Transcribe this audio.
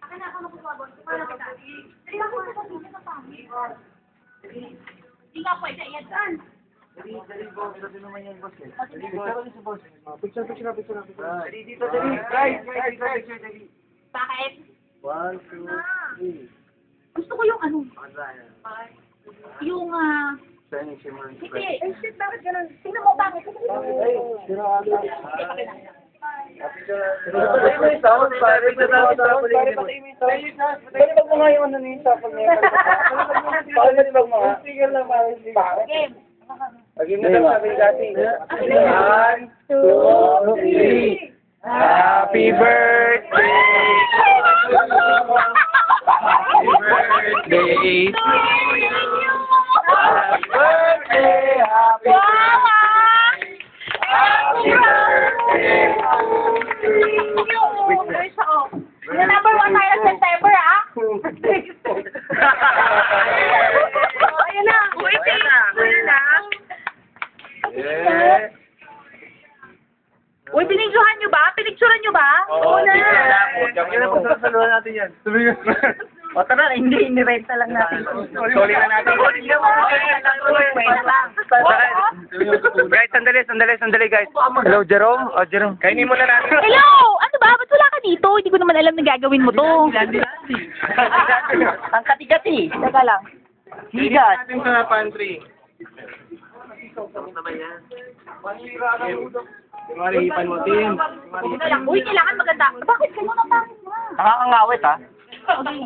Akin na ako magpapabot. Paano kita? Dali ako sa pagkakas ng pangit. Hindi nga pwede. Yan saan? Dali, boss. Sabi naman yan, boss. Dali, boss. Picture. Dali, dito, dali. Guys, picture, dali. Bakit? 1, 2, 3. Gusto ko yung ano. Yung Shining shimmer. hindi. Ay, shit, bakit ganun? Tingnan mo, bakit? Kasi Ay, sira ka. Pwede mo nga yung ano na yung sapag niya. Pwede mo nga. Tigil lang para. game. Lagi mo daw sabi dati. 1, 2, 3. Happy birthday! Happy birthday! Happy birthday! Happy birthday! The number 1 tayo sa September, ah? Ayun na. Waiting. Ayun na. Yeah. Uy, binidyohan nyo ba? Pinicturan nyo ba? Oo na. Sasaluhan natin yan. O tara, hindi, inirenta lang natin. Sorry na natin. Guys, sandali guys. Hello, Jerome. Oh, Jerome. Kainin mo na natin. Hello! Ano ba? Ba't wala ka dito? Hindi ko naman alam na gagawin mo to. Ang kati-kati. Teka lang. Higat. Natin sa pantry. Marihipan mo, Tim. Uy, kailangan maganda. Bakit ganun ang pangit mo? Nakakangawit ha. Okay.